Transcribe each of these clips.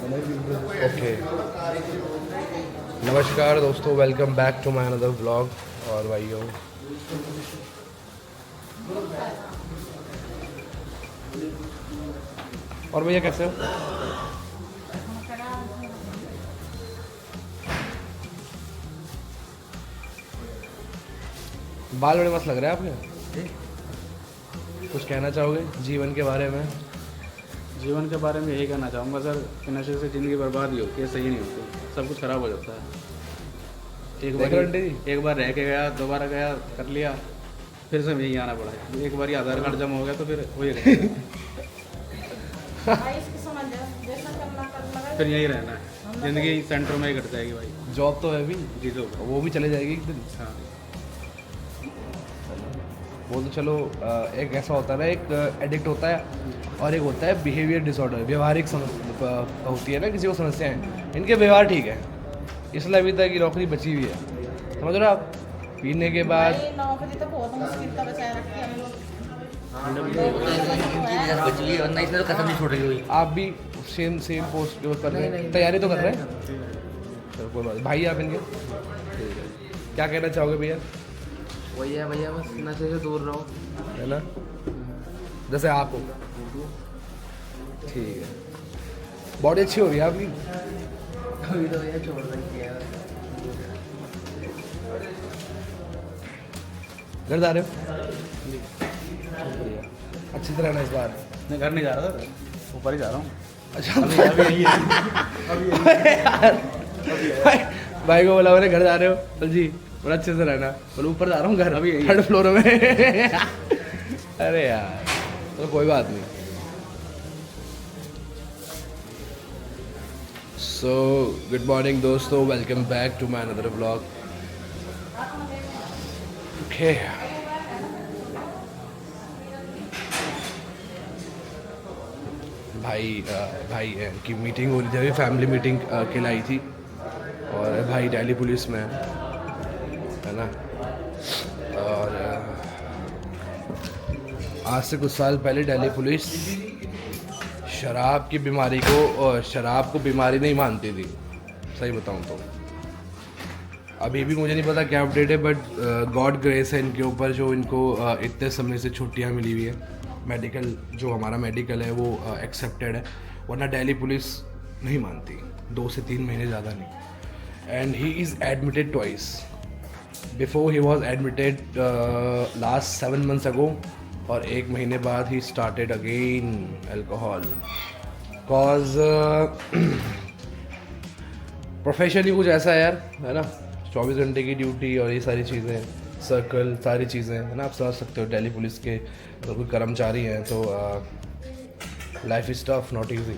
Okay, नमस्कार दोस्तों, welcome back to my another vlog. और भाइयों, और भैया कैसे हो? बाल बड़े मस्त लग रहे हैं आपके। कुछ कहना चाहोगे जीवन के बारे में? जीवन के बारे में यही कहना चाहूँगा सर कि नशे से ज़िंदगी बर्बाद ही होती है, सही नहीं होती, सब कुछ ख़राब हो जाता है। एक बार रह के गया, दोबारा गया, कर लिया, फिर से यहीं आना पड़ा। एक बार आधार कार्ड जमा हो गया तो फिर वही फिर यहीं रहना है, ज़िंदगी सेंटर में ही कट जाएगी भाई। जॉब तो है भी जी तो वो भी चले जाएगी एक दिन। हाँ, वो तो चलो, एक ऐसा होता है ना, एक एडिक्ट होता है और एक होता है बिहेवियर डिसऑर्डर, व्यवहारिक होती है ना किसी को समस्याएं। इनके व्यवहार ठीक है, इसलिए अभी तक की नौकरी बची हुई है, समझ रहे हो आप? पीने के बाद नौकरी तो बहुत मुश्किल का बचाए रखी है हम लोग। वरना इसमें तो कसम नहीं छोड़ रही हुई। आप भी सेम पोस्ट के ऊपर कर रहे हैं, तैयारी तो कर रहे हैं। चलो कोई बात नहीं। भाई आप इनके क्या कहना चाहोगे भैया? वही है भैया, बस नशे से दूर रहो, है ना, जैसे आप हो। ठीक है, बॉडी अच्छी हो गई आपकी। अभी तो भैया छोड़ रही है। घर जा रहे हो? अच्छी तरह ना इस बार। मैं घर नहीं जा रहा था, ऊपर ही जा रहा हूँ। अच्छा, अभी यही है। भाई को बोला मैंने घर जा रहे हो? तो जी बड़ा अच्छे से रहना। बोले ऊपर जा रहा हूँ घर, अभी यही है। थर्ड फ्लोर में। अरे यार, तो कोई बात नहीं। सो गुड मॉर्निंग दोस्तों, welcome back to my another vlog. Okay, भाई की मीटिंग हो रही थी अभी, फैमिली मीटिंग के लिए आई थी। और भाई दिल्ली पुलिस में है ना। और आज से कुछ साल पहले दिल्ली पुलिस शराब की बीमारी को शराब को बीमारी नहीं मानती थी, सही बताऊं तो। अभी भी मुझे नहीं पता क्या अपडेट है, बट गॉड ग्रेस है इनके ऊपर, जो इनको इतने समय से छुट्टियां मिली हुई है। मेडिकल, जो हमारा मेडिकल है वो एक्सेप्टेड है, वरना दिल्ली पुलिस नहीं मानती, 2 से 3 महीने ज़्यादा नहीं। And he is admitted twice. Before he was admitted last 7 months ago, और 1 महीने बाद he started again alcohol, cause profession ही कुछ ऐसा है यार, है ना। 24 घंटे की ड्यूटी और ये सारी चीज़ें, सर्कल, सारी चीज़ें, है ना। आप समझ सकते हो दिल्ली पुलिस के अगर कोई कर्मचारी हैं तो life is tough, not easy,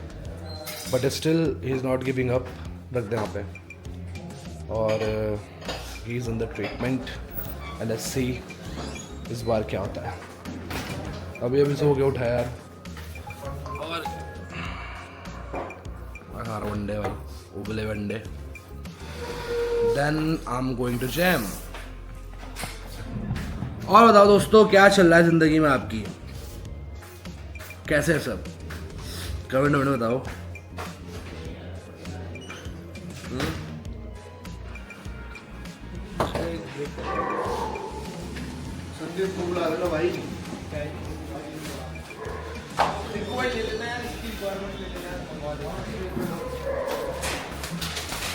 but still he is not giving up. रख दें वहाँ पे, और he is in the treatment, and let's see इस बार क्या होता है। अभी सो के उठाया यार, और खा रहा वनडे भाई, उबले one day. Then I am going to gym. और बताओ दोस्तों, क्या चल रहा है ज़िंदगी में आपकी? कैसे है सब? कमेंट में बताओ। संदीप को बुला लो भाई।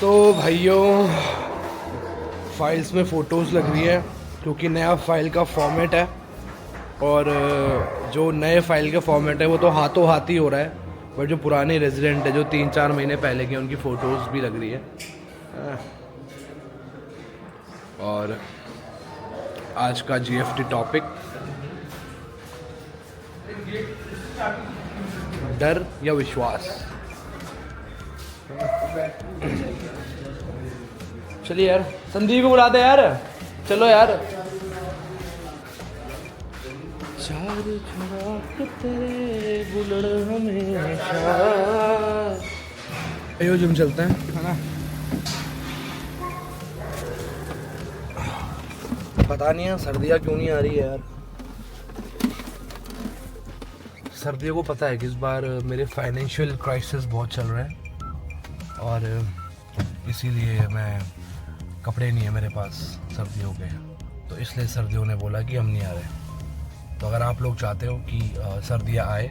तो भाइयों, फाइल्स में फ़ोटोज़ लग रही है क्योंकि नया फाइल का फॉर्मेट है, और जो नए फाइल का फॉर्मेट है वो तो हाथों हाथ ही हो रहा है, बट जो पुराने रेजिडेंट है जो 3-4 महीने पहले के, उनकी फ़ोटोज़ भी लग रही है। और आज का GFT टॉपिक, डर या विश्वास। चलिए यार, संदीप को बुलाते यार, चलो यार। चार चुराक तेरे बुलड़ हमेशा। अयो जिम चलते हैं, है ना। पता नहीं है सर्दियाँ क्यों नहीं आ रही है यार। सर्दियों को पता है कि इस बार मेरे फाइनेंशियल क्राइसिस बहुत चल रहा है, और इसीलिए मैं कपड़े नहीं है मेरे पास सर्दियों के, तो इसलिए सर्दियों ने बोला कि हम नहीं आ रहे। तो अगर आप लोग चाहते हो कि सर्दियाँ आए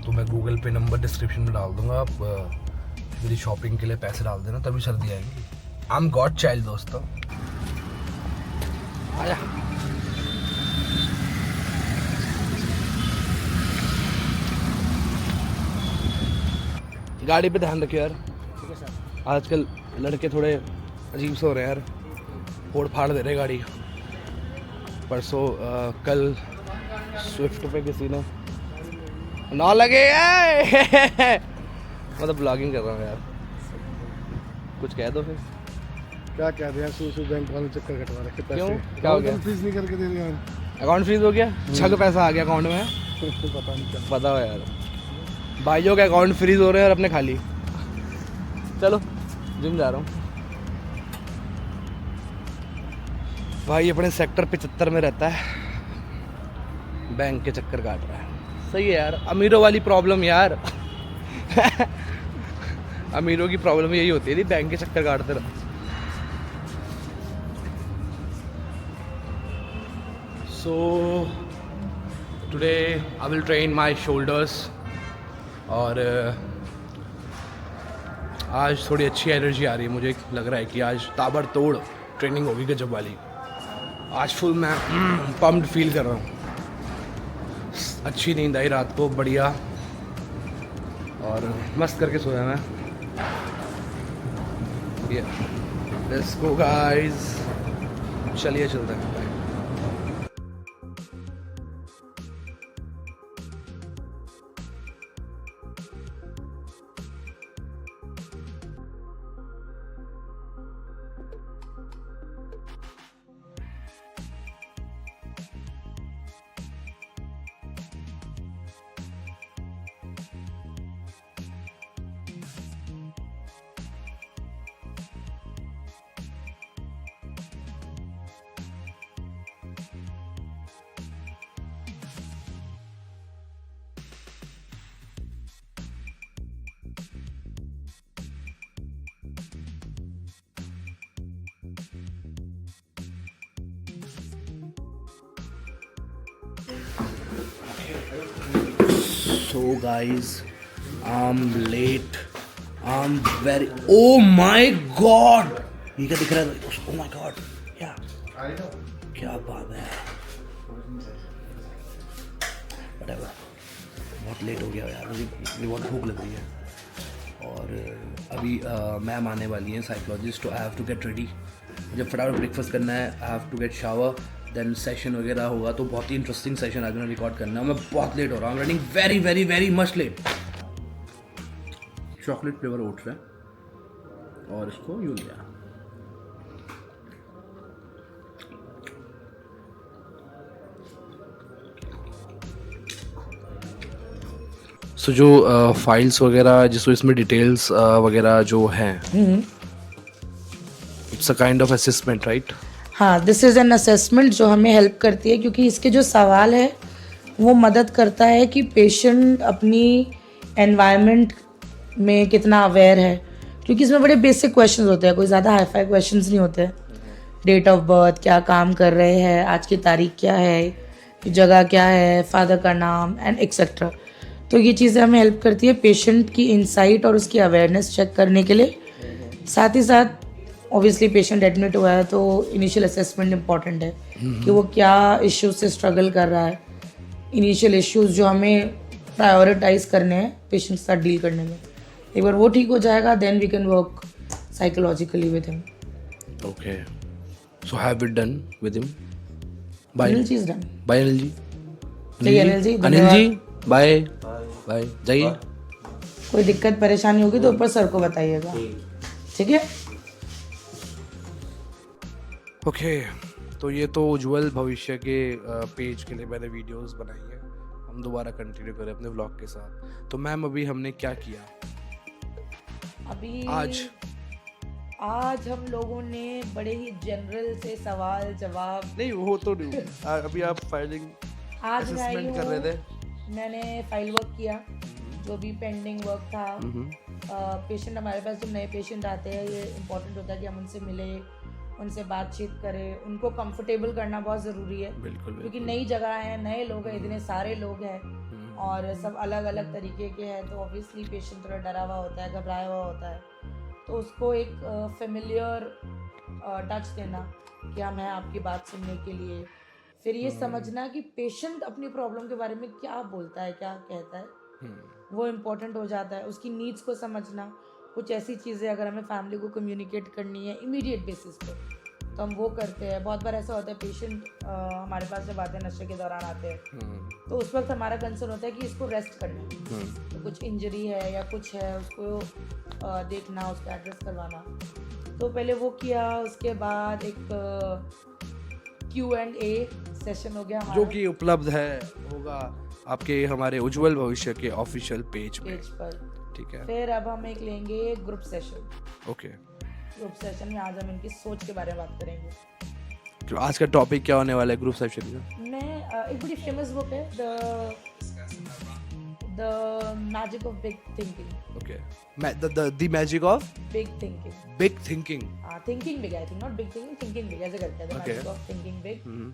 तो मैं गूगल पे नंबर डिस्क्रिप्शन में डाल दूँगा, आप मेरी शॉपिंग के लिए पैसे डाल देना, तभी सर्दी आएंगी। आई एम गॉड चाइल्ड दोस्तों। आया गाड़ी पे ध्यान रखियो यार, आजकल लड़के थोड़े अजीब से हो रहे हैं यार, फोड़ फाड़ दे रहे गाड़ी। परसों कल स्विफ्ट पे किसी ने ना लगे मतलब ब्लॉगिंग कर रहा हूँ यार, कुछ कह दो फिर। क्या कह रहे हैं, सूसू बैंक वाले चक्कर कटवा रखे पैसे। क्यों? क्या हो गया? फीस नहीं करके दे रहे हैं। अकाउंट फ्रीज हो गया? छग पैसा आ गया अकाउंट में। पता नहीं क्या। पता हो यार, भाइयों का अकाउंट फ्रीज हो रहे हैं और अपने खाली। चलो जिम जा रहा हूँ। भाई अपने सेक्टर 75 में रहता है, बैंक के चक्कर काट रहा है। सही है यार, अमीरों वाली प्रॉब्लम यार। अमीरों की प्रॉब्लम यही होती है, बैंक के चक्कर काटते रहो। So today I will train my shoulders, और आज थोड़ी अच्छी एनर्जी आ रही है। मुझे लग रहा है कि आज ताबड़तोड़ ट्रेनिंग होगी गजब वाली। आज फुल मैं पम्प्ड फील कर रहा हूँ। अच्छी नींद आई रात को, बढ़िया, और मस्त करके सोया मैं। लेट्स गो गाइस, चलिए चलते हैं। So guys, I'm late. I'm very. Oh my god! ये क्या दिख रहा है? Oh my god! क्या बात है? Whatever. बहुत लेट हो गया यार, मुझे बहुत भूख लग रही है। और अभी मैम आने वाली है साइकोलॉजिस्ट, तो I have to get ready. मुझे फटाफट ब्रेकफास्ट करना है, I have to get shower, then session वगैरह होगा। तो बहुत ही इंटरेस्टिंग सेशन आज मैंने रिकॉर्ड करना है। मैं बहुत लेट हो रहा हूँ, running very very very much late. Chocolate flavour oats है और इसको यूँ लिया। सो जो फाइल्स वगैरह जिसको इसमें डिटेल्स वगैरह जो हैं, it's a kind of assessment, right? हाँ, दिस इज़ एन असेसमेंट जो हमें हेल्प करती है, क्योंकि इसके जो सवाल है वो मदद करता है कि पेशेंट अपनी एनवायरनमेंट में कितना अवेयर है। क्योंकि इसमें बड़े बेसिक क्वेश्चंस होते हैं, कोई ज़्यादा हाई फाई क्वेश्चंस नहीं होते। डेट ऑफ बर्थ, क्या काम कर रहे हैं, आज की तारीख क्या है, जगह क्या है, फादर का नाम एंड एक्सेट्रा। तो ये चीज़ें हमें हेल्प करती है पेशेंट की इंसाइट और उसकी अवेयरनेस चेक करने के लिए। साथ ही साथ ऑब्वियसली पेशेंट एडमिट हुआ है तो इनिशियल असेसमेंट इम्पॉर्टेंट है कि वो क्या इश्यूज से स्ट्रगल कर रहा है। इनिशियल इश्यूज जो हमें प्रायोरिटाइज करने हैं पेशेंट के साथ डील करने में। एक बार वो ठीक हो जाएगा, then we can work psychologically with him. Okay, so have it done with him. Bye Anil ji is done. Bye Anil ji. Jai Anil ji, Anil ji bye bye, जाइए। कोई दिक्कत परेशानी होगी तो ऊपर सर को बताइएगा, ठीक है? ओके, तो ये तो उज्जवल भविष्य के पेज के लिए मैंने वीडियोस बनाई है। हम दोबारा कंटिन्यू करें अपने व्लॉग के साथ। तो मैम अभी हमने क्या किया अभी आज हम लोगों ने बड़े ही जनरल से सवाल जवाब। नहीं वो तो नहीं, अभी आप फाइलिंग आज मैं आई असेसमेंट कर रहे थे। मैंने फाइल वर्क किया, जो भी पेंडिंग वर्क था पेशेंट हमारे पास जब नए पेशेंट आते हैं ये इम्पोर्टेंट होता है कि हम उनसे मिले, उनसे बातचीत करें, उनको कंफर्टेबल करना बहुत ज़रूरी है। बिल्कुल क्योंकि नई जगह है, नए लोग हैं, इतने सारे लोग हैं और सब अलग अलग तरीके के हैं, तो ऑब्वियसली पेशेंट थोड़ा डरा हुआ होता है, घबराया हुआ होता है, तो उसको एक फेमिलियर टच देना कि हम हैं आपकी बात सुनने के लिए। फिर ये समझना कि पेशेंट अपनी प्रॉब्लम के बारे में क्या बोलता है, क्या कहता है, वो इम्पोर्टेंट हो जाता है। उसकी नीड्स को समझना, कुछ ऐसी चीज़ें अगर हमें फैमिली को कम्युनिकेट करनी है इमीडिएट बेसिस पे तो हम वो करते हैं। बहुत बार ऐसा होता है पेशेंट हमारे पास जब आते हैं नशे के दौरान आते हैं तो उस वक्त हमारा कंसर्न होता है कि इसको रेस्ट करना है, तो कुछ इंजरी है या कुछ है उसको देखना, उसको एड्रेस करवाना। तो पहले वो किया, उसके बाद एक Q&A सेशन हो गया हमारा जो कि उपलब्ध है होगा आपके हमारे उज्जवल भविष्य के ऑफिशियल पेज पर। ठीक है, फिर अब हम एक लेंगे group session. Okay. Group session में आज हम इनकी सोच के बारे में बात करेंगे। तो आज का टॉपिक क्या होने वाला है ग्रुप सेशन में? मैं एक बड़ी फेमस बुक है the magic of big thinking. Okay, the magic of big thinking, big thinking. Thinking big, I think not big thinking, thinking big ऐसे करते हैं, the magic of thinking big.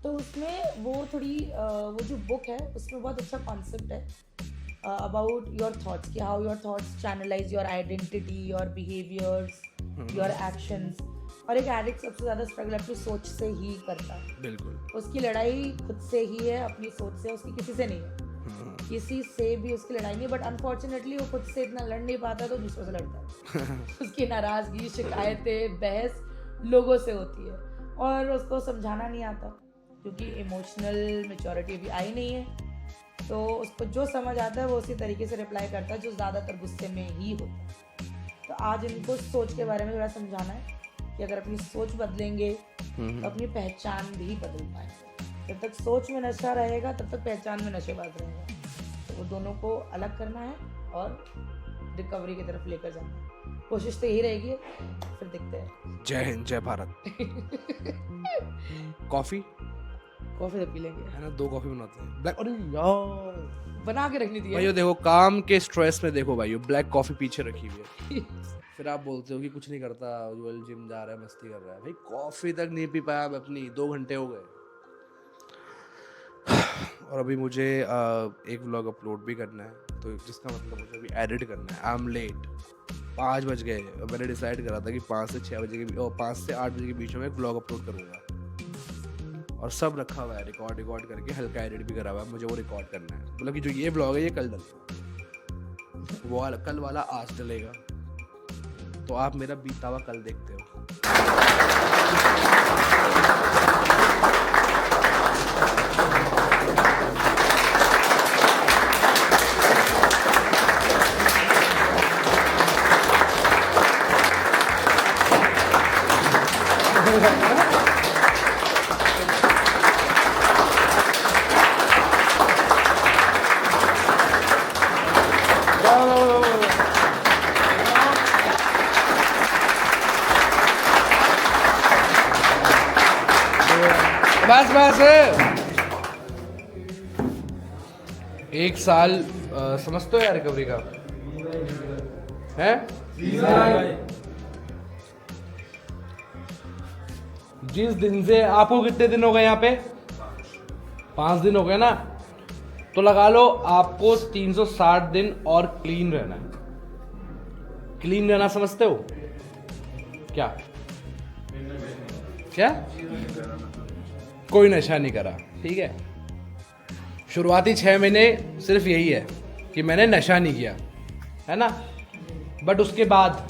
तो उसमें वो थोड़ी वो जो बुक है उसमें बहुत अच्छा कॉन्सेप्ट है अबाउट योर थॉट्स, कि how your thoughts channelize your identity, your behaviours, your actions. और एक एडिक्ट सबसे ज़्यादा स्ट्रगल अपनी सोच से ही करता है। बिल्कुल, उसकी लड़ाई खुद से ही है, अपनी सोच से, उसकी किसी से नहीं है, किसी से भी उसकी लड़ाई नहीं। बट अनफॉर्चुनेटली वो खुद से इतना लड़ नहीं पाता तो दूसरों से लड़ता है। उसकी नाराज़गी, शिकायतें, बहस लोगों से होती है और उसको समझाना नहीं आता क्योंकि इमोशनल मैच्योरिटी अभी आई नहीं है। तो उसको जो समझ आता है वो उसी तरीके से रिप्लाई करता है जो ज़्यादातर गुस्से में ही होता है। तो आज इनको सोच के बारे में थोड़ा समझाना है कि अगर अपनी सोच बदलेंगे तो अपनी पहचान भी बदल पाएंगे। जब तक सोच में नशा रहेगा तब तक पहचान में नशेबाज रहेगा। तो वो दोनों को अलग करना है और रिकवरी की तरफ लेकर जाना है। कोशिश तो यही रहेगी, फिर दिखते हैं। जय हिंद, जय भारत। कॉफी कॉफी तो पी लेंगे, है ना, 2 कॉफी बनाते हैं ब्लैक। अरे यार, बना के रखनी थी भाइयों देखो, काम के स्ट्रेस में देखो भाइयों, ब्लैक कॉफी पीछे रखी हुई है। फिर आप बोलते हो कि कुछ नहीं करता, उज्जवल जिम जा रहा है, मस्ती कर रहा है। भाई कॉफी तक नहीं पी पाया अपनी, 2 घंटे हो गए। और अभी मुझे एक व्लॉग अपलोड भी करना है, तो जिसका मतलब मुझे अभी एडिट करना है। आई एम लेट, 5 बज गए। मैंने डिसाइड करा था कि 5 से 6 बजे के 5 से 8 बजे के बीच में एक व्लॉग अपलोड करूँगा और सब रखा हुआ है, रिकॉर्ड करके हल्का एडिट भी करा हुआ है। मुझे वो रिकॉर्ड करना है, मतलब कि जो ये व्लॉग है ये कल डलेगा, वो कल वाला आज डलेगा। तो आप मेरा बीता हुआ कल देखते हो। बस 1 साल समझते हो यार रिकवरी का है? जिस दिन से आपको कितने दिन हो गए यहाँ पे? 5 दिन हो गए ना, तो लगा लो आपको 360 दिन और क्लीन रहना है। क्लीन रहना समझते हो क्या? क्या? कोई नशा नहीं करा, ठीक है। शुरुआती 6 महीने सिर्फ यही है कि मैंने नशा नहीं किया, है ना। बट उसके बाद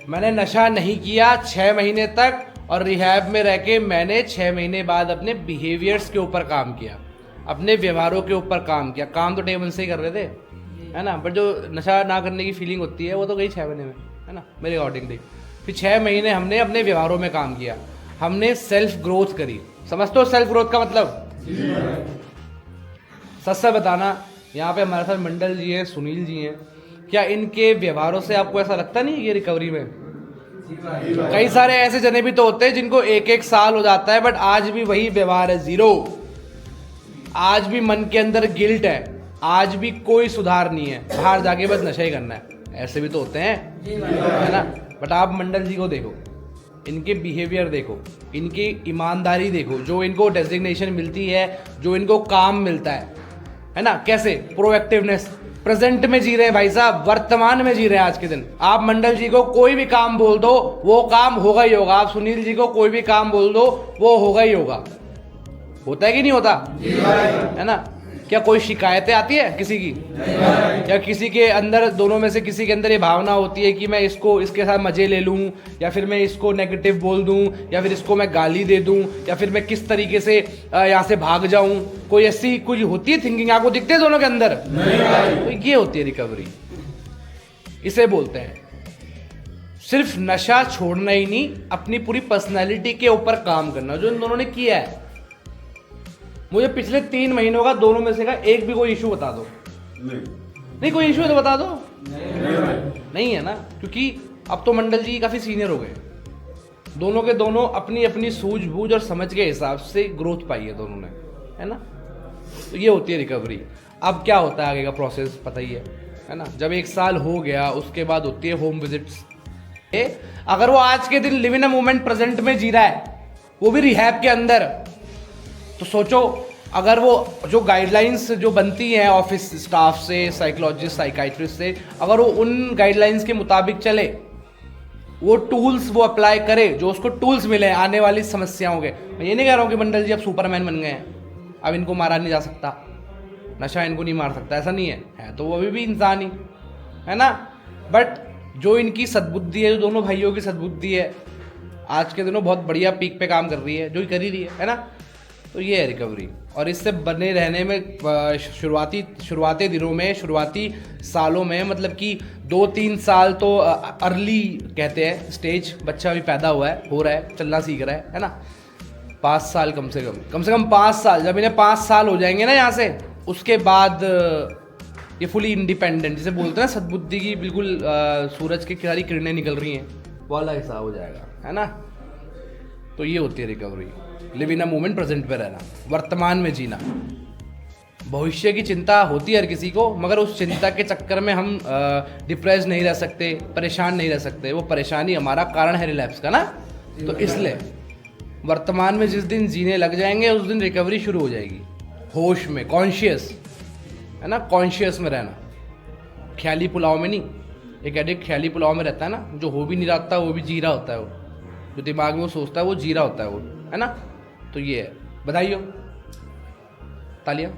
मैंने नशा नहीं किया 6 महीने तक, और रिहैब में रह के मैंने 6 महीने बाद अपने बिहेवियर्स के ऊपर काम किया, अपने व्यवहारों के ऊपर काम किया। काम तो डे 1 से ही कर रहे थे, है ना, बट जो नशा ना करने की फीलिंग होती है वो तो गई 6 महीने में, है ना, मेरे अकॉर्डिंगली। फिर 6 महीने हमने अपने व्यवहारों में काम किया, हमने सेल्फ ग्रोथ करी। समझते हो सेल्फ ग्रोथ का मतलब? सच बताना, यहाँ पे हमारे साथ मंडल जी हैं, सुनील जी हैं, क्या इनके व्यवहारों से आपको ऐसा लगता नहीं है ये रिकवरी में? कई सारे ऐसे जने भी तो होते हैं जिनको 1-1 साल हो जाता है, बट आज भी वही व्यवहार है, 0। आज भी मन के अंदर गिल्ट है, आज भी कोई सुधार नहीं है, बाहर जाके बस नशा ही करना है। ऐसे भी तो होते हैं, है ना। बट आप मंडल जी को देखो, इनके बिहेवियर देखो, इनकी ईमानदारी देखो, जो इनको डेजिग्नेशन मिलती है, जो इनको काम मिलता है ना, कैसे प्रोएक्टिवनेस, प्रेजेंट में जी रहे हैं भाई साहब, वर्तमान में जी रहे हैं आज के दिन। आप मंडल जी को कोई भी काम बोल दो वो काम होगा ही होगा, आप सुनील जी को कोई भी काम बोल दो वो होगा ही होगा। होता है कि नहीं होता, है ना। क्या कोई शिकायतें आती है किसी की, या किसी के अंदर, दोनों में से किसी के अंदर ये भावना होती है कि मैं इसको, इसके साथ मजे ले लूं, या फिर मैं इसको नेगेटिव बोल दूं, या फिर इसको मैं गाली दे दूं, या फिर मैं किस तरीके से यहाँ से भाग जाऊं, कोई ऐसी कुछ होती है थिंकिंग आपको दिखते है दोनों के अंदर? तो ये होती है रिकवरी, इसे बोलते हैं। सिर्फ नशा छोड़ना ही नहीं, अपनी पूरी पर्सनैलिटी के ऊपर काम करना, जो इन दोनों ने किया है। मुझे पिछले 3 महीनों का दोनों में से का एक भी कोई इशू बता दो। नहीं कोई इशू है तो बता दो। नहीं है ना, क्योंकि अब तो मंडल जी काफी सीनियर हो गए, दोनों के दोनों अपनी अपनी सूझबूझ और समझ के हिसाब से ग्रोथ पाई है दोनों ने, है ना। तो ये होती है रिकवरी। अब क्या होता है आगे का प्रोसेस पता ही है ना। जब 1 साल हो गया उसके बाद होती है होम विजिट्स। अगर वो आज के दिन live in a moment present में जी रहा है, वो भी रिहैब के अंदर, तो सोचो अगर वो जो गाइडलाइंस जो बनती हैं ऑफिस स्टाफ से, साइकोलॉजिस्ट, साइकाइट्रिस्ट से, अगर वो उन गाइडलाइंस के मुताबिक चले, वो टूल्स वो अप्लाई करे जो उसको टूल्स मिले आने वाली समस्याओं के। मैं ये नहीं कह रहा हूँ कि मंडल जी अब सुपरमैन बन गए हैं, अब इनको मारा नहीं जा सकता, नशा इनको नहीं मार सकता, ऐसा नहीं है तो वो अभी भी इंसान ही है ना। बट जो इनकी सद्बुद्धि है, जो दोनों भाइयों की सद्बुद्धि है, आज के दिनों बहुत बढ़िया पीक पे काम कर रही है, जो ही कर ही रही है ना। तो ये है रिकवरी। और इससे बने रहने में शुरुआती दिनों में, शुरुआती सालों में, मतलब कि 2-3 साल तो अर्ली कहते हैं स्टेज, बच्चा अभी पैदा हुआ है, हो रहा है, चलना सीख रहा है ना। 5 साल कम से कम 5 साल, जब इन्हें 5 साल हो जाएंगे ना यहाँ से, उसके बाद ये फुली इंडिपेंडेंट, जिसे बोलते हैं ना सद्बुद्धि की बिल्कुल सूरज की सारी किरणें निकल रही हैं, वो अलग हिसाब हो जाएगा, है ना। तो ये होती है recovery, live in a moment, present पे रहना, वर्तमान में जीना। भविष्य की चिंता होती है हर किसी को, मगर उस चिंता के चक्कर में हम डिप्रेस नहीं रह सकते, परेशान नहीं रह सकते। वो परेशानी हमारा कारण है रिलैप्स का ना। तो इसलिए वर्तमान में जिस दिन जीने लग जाएंगे उस दिन रिकवरी शुरू हो जाएगी। होश में, कॉन्शियस, है ना, कॉन्शियस में रहना, ख्याली पुलाव में नहीं। एक एडिक्ट ख्याली पुलाव में रहता है ना, जो हो भी नहीं रहा वो भी जी रहा होता है, वो जो दिमाग में वो सोचता है वो जी रहा होता है वो, है ना। तो ये है, बधाई हो, तालियां।